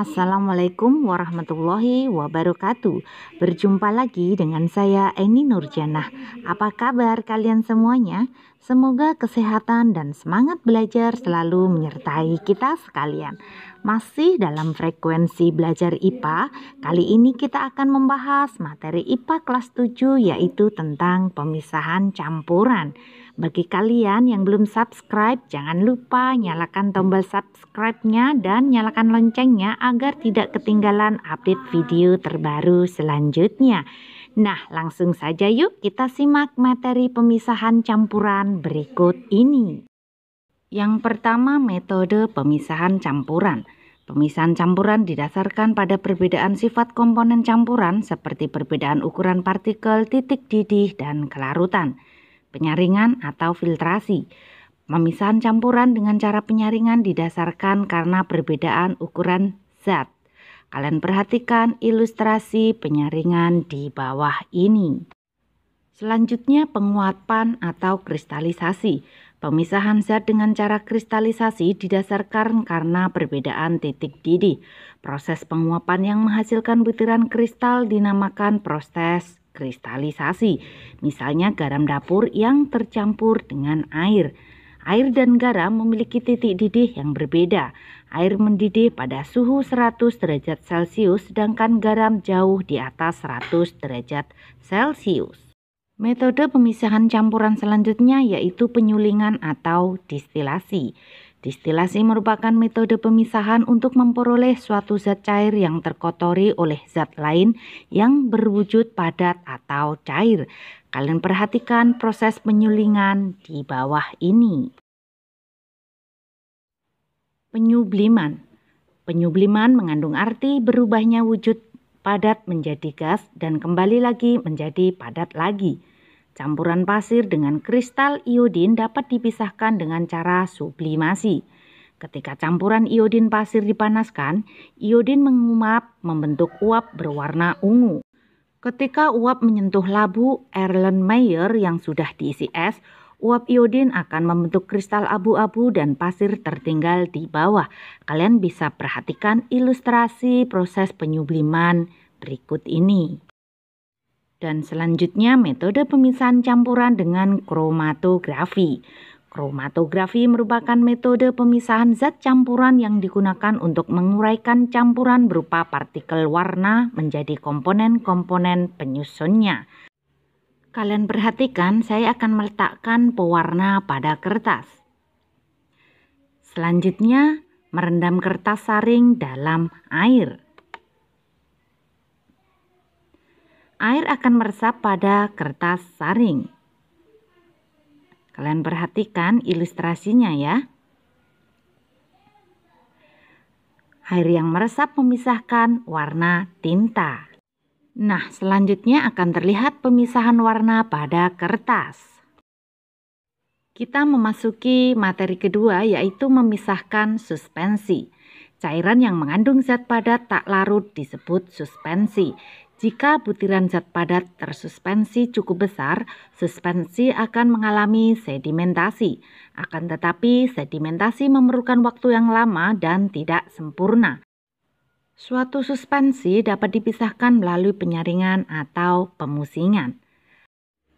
Assalamualaikum warahmatullahi wabarakatuh. Berjumpa lagi dengan saya Eni Nurjanah. Apa kabar kalian semuanya? Semoga kesehatan dan semangat belajar selalu menyertai kita sekalian. Masih dalam frekuensi belajar IPA, kali ini kita akan membahas materi IPA kelas 7 yaitu tentang pemisahan campuran. Bagi kalian yang belum subscribe, jangan lupa nyalakan tombol subscribe-nya dan nyalakan loncengnya agar tidak ketinggalan update video terbaru selanjutnya. Nah, langsung saja yuk kita simak materi pemisahan campuran berikut ini. Yang pertama, metode pemisahan campuran. Pemisahan campuran didasarkan pada perbedaan sifat komponen campuran seperti perbedaan ukuran partikel, titik didih, dan kelarutan. Penyaringan atau filtrasi. Pemisahan campuran dengan cara penyaringan didasarkan karena perbedaan ukuran zat. Kalian perhatikan ilustrasi penyaringan di bawah ini. Selanjutnya, penguapan atau kristalisasi. Pemisahan zat dengan cara kristalisasi didasarkan karena perbedaan titik didih. Proses penguapan yang menghasilkan butiran kristal dinamakan proses kristalisasi. Misalnya garam dapur yang tercampur dengan air. Air dan garam memiliki titik didih yang berbeda. Air mendidih pada suhu 100 derajat Celcius sedangkan garam jauh di atas 100 derajat Celcius. Metode pemisahan campuran selanjutnya yaitu penyulingan atau distilasi. Distilasi merupakan metode pemisahan untuk memperoleh suatu zat cair yang terkotori oleh zat lain yang berwujud padat atau cair. Kalian perhatikan proses penyulingan di bawah ini. Penyubliman. Penyubliman mengandung arti berubahnya wujud padat menjadi gas dan kembali lagi menjadi padat lagi. Campuran pasir dengan kristal iodin dapat dipisahkan dengan cara sublimasi. Ketika campuran iodin pasir dipanaskan, iodin menguap membentuk uap berwarna ungu. Ketika uap menyentuh labu Erlenmeyer yang sudah diisi es, uap iodin akan membentuk kristal abu-abu dan pasir tertinggal di bawah. Kalian bisa perhatikan ilustrasi proses penyubliman berikut ini. Dan selanjutnya metode pemisahan campuran dengan kromatografi. Kromatografi merupakan metode pemisahan zat campuran yang digunakan untuk menguraikan campuran berupa partikel warna menjadi komponen-komponen penyusunnya. Kalian perhatikan, saya akan meletakkan pewarna pada kertas. Selanjutnya, merendam kertas saring dalam air. Air akan meresap pada kertas saring. Kalian perhatikan ilustrasinya ya. Air yang meresap memisahkan warna tinta. Nah, selanjutnya akan terlihat pemisahan warna pada kertas. Kita memasuki materi kedua yaitu memisahkan suspensi. Cairan yang mengandung zat padat tak larut disebut suspensi. Jika butiran zat padat tersuspensi cukup besar, suspensi akan mengalami sedimentasi. Akan tetapi, sedimentasi memerlukan waktu yang lama dan tidak sempurna. Suatu suspensi dapat dipisahkan melalui penyaringan atau pemusingan.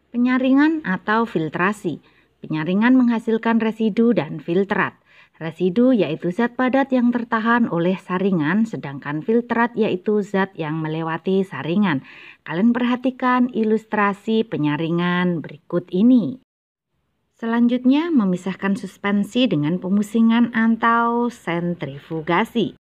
Penyaringan atau filtrasi. Penyaringan menghasilkan residu dan filtrat. Residu yaitu zat padat yang tertahan oleh saringan, sedangkan filtrat yaitu zat yang melewati saringan. Kalian perhatikan ilustrasi penyaringan berikut ini. Selanjutnya, memisahkan suspensi dengan pemusingan atau sentrifugasi.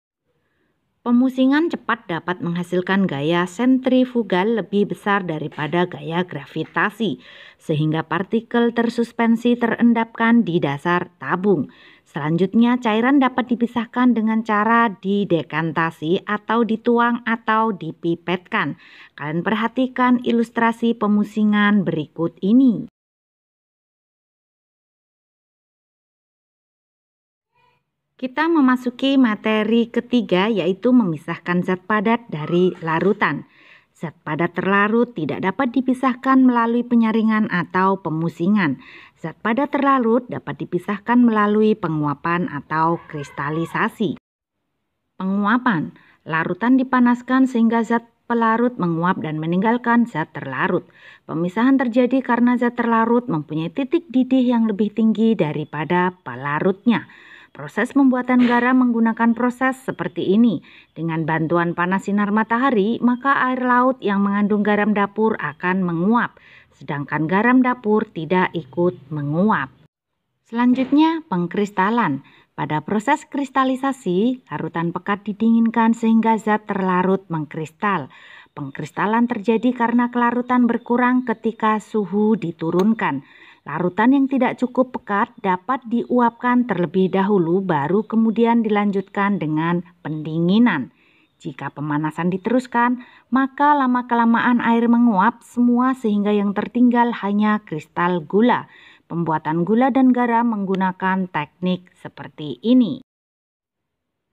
Pemusingan cepat dapat menghasilkan gaya sentrifugal lebih besar daripada gaya gravitasi, sehingga partikel tersuspensi terendapkan di dasar tabung. Selanjutnya, cairan dapat dipisahkan dengan cara didekantasi atau dituang atau dipipetkan. Kalian perhatikan ilustrasi pemusingan berikut ini. Kita memasuki materi ketiga yaitu memisahkan zat padat dari larutan. Zat padat terlarut tidak dapat dipisahkan melalui penyaringan atau pemusingan. Zat padat terlarut dapat dipisahkan melalui penguapan atau kristalisasi. Penguapan. Larutan dipanaskan sehingga zat pelarut menguap dan meninggalkan zat terlarut. Pemisahan terjadi karena zat terlarut mempunyai titik didih yang lebih tinggi daripada pelarutnya. Proses pembuatan garam menggunakan proses seperti ini. Dengan bantuan panas sinar matahari, maka air laut yang mengandung garam dapur akan menguap, sedangkan garam dapur tidak ikut menguap. Selanjutnya, pengkristalan. Pada proses kristalisasi, larutan pekat didinginkan sehingga zat terlarut mengkristal. Pengkristalan terjadi karena kelarutan berkurang ketika suhu diturunkan. Larutan yang tidak cukup pekat dapat diuapkan terlebih dahulu baru kemudian dilanjutkan dengan pendinginan. Jika pemanasan diteruskan, maka lama-kelamaan air menguap semua sehingga yang tertinggal hanya kristal gula. Pembuatan gula dan garam menggunakan teknik seperti ini.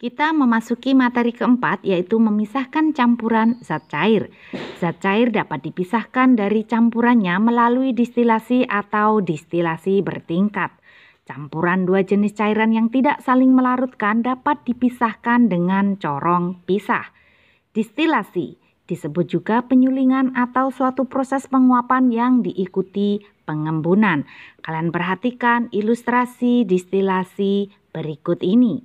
Kita memasuki materi keempat, yaitu memisahkan campuran zat cair. Zat cair dapat dipisahkan dari campurannya melalui distilasi atau distilasi bertingkat. Campuran dua jenis cairan yang tidak saling melarutkan dapat dipisahkan dengan corong pisah. Distilasi disebut juga penyulingan atau suatu proses penguapan yang diikuti pengembunan. Kalian perhatikan ilustrasi distilasi berikut ini.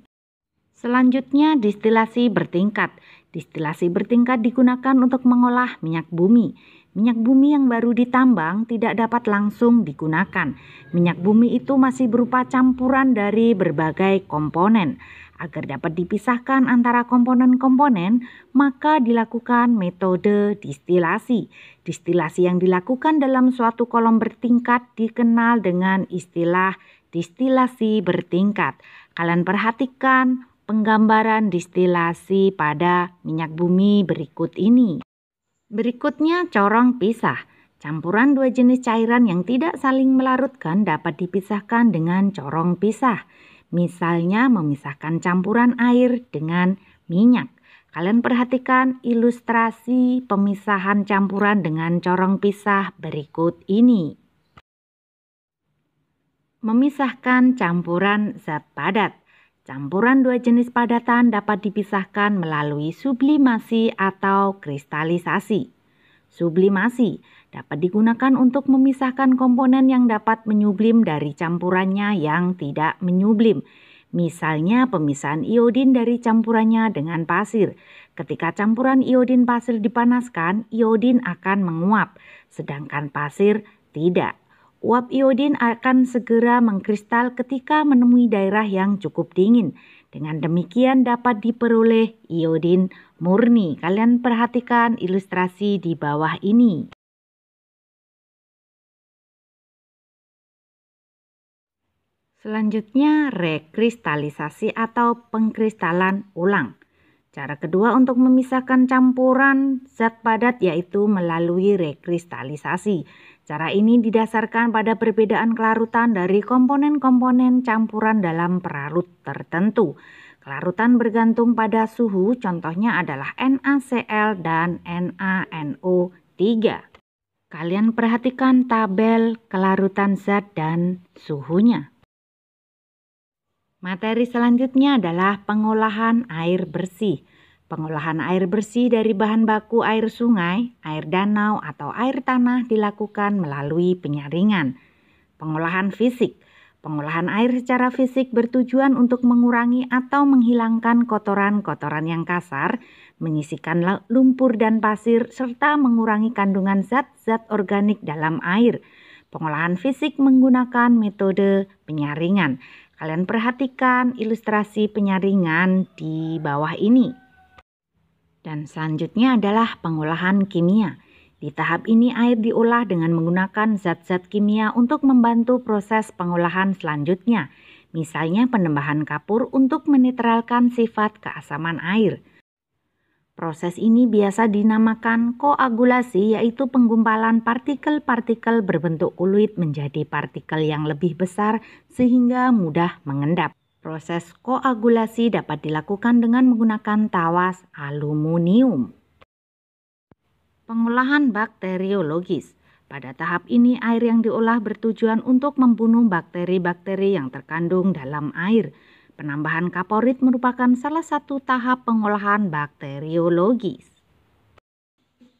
Selanjutnya, distilasi bertingkat. Distilasi bertingkat digunakan untuk mengolah minyak bumi. Minyak bumi yang baru ditambang tidak dapat langsung digunakan. Minyak bumi itu masih berupa campuran dari berbagai komponen. Agar dapat dipisahkan antara komponen-komponen, maka dilakukan metode distilasi. Distilasi yang dilakukan dalam suatu kolom bertingkat dikenal dengan istilah distilasi bertingkat. Kalian perhatikan penggambaran distilasi pada minyak bumi berikut ini. Berikutnya corong pisah. Campuran dua jenis cairan yang tidak saling melarutkan dapat dipisahkan dengan corong pisah. Misalnya memisahkan campuran air dengan minyak. Kalian perhatikan ilustrasi pemisahan campuran dengan corong pisah berikut ini. Memisahkan campuran zat padat. Campuran dua jenis padatan dapat dipisahkan melalui sublimasi atau kristalisasi. Sublimasi dapat digunakan untuk memisahkan komponen yang dapat menyublim dari campurannya yang tidak menyublim. Misalnya pemisahan iodin dari campurannya dengan pasir. Ketika campuran iodin pasir dipanaskan, iodin akan menguap, sedangkan pasir tidak. Uap iodin akan segera mengkristal ketika menemui daerah yang cukup dingin. Dengan demikian dapat diperoleh iodin murni. Kalian perhatikan ilustrasi di bawah ini. Selanjutnya, rekristalisasi atau pengkristalan ulang. Cara kedua untuk memisahkan campuran zat padat yaitu melalui rekristalisasi. Cara ini didasarkan pada perbedaan kelarutan dari komponen-komponen campuran dalam pelarut tertentu. Kelarutan bergantung pada suhu, contohnya adalah NaCl dan NaNO3. Kalian perhatikan tabel kelarutan zat dan suhunya. Materi selanjutnya adalah pengolahan air bersih. Pengolahan air bersih dari bahan baku air sungai, air danau, atau air tanah dilakukan melalui penyaringan. Pengolahan fisik. Pengolahan air secara fisik bertujuan untuk mengurangi atau menghilangkan kotoran-kotoran yang kasar, menyisihkan lumpur dan pasir, serta mengurangi kandungan zat-zat organik dalam air. Pengolahan fisik menggunakan metode penyaringan. Kalian perhatikan ilustrasi penyaringan di bawah ini. Dan selanjutnya adalah pengolahan kimia. Di tahap ini air diolah dengan menggunakan zat-zat kimia untuk membantu proses pengolahan selanjutnya. Misalnya penambahan kapur untuk menetralkan sifat keasaman air. Proses ini biasa dinamakan koagulasi, yaitu penggumpalan partikel-partikel berbentuk kulit menjadi partikel yang lebih besar sehingga mudah mengendap. Proses koagulasi dapat dilakukan dengan menggunakan tawas aluminium. Pengolahan bakteriologis. Pada tahap ini air yang diolah bertujuan untuk membunuh bakteri-bakteri yang terkandung dalam air. Penambahan kaporit merupakan salah satu tahap pengolahan bakteriologis.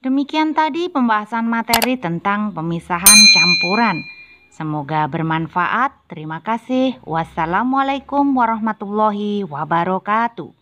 Demikian tadi pembahasan materi tentang pemisahan campuran. Semoga bermanfaat. Terima kasih. Wassalamualaikum warahmatullahi wabarakatuh.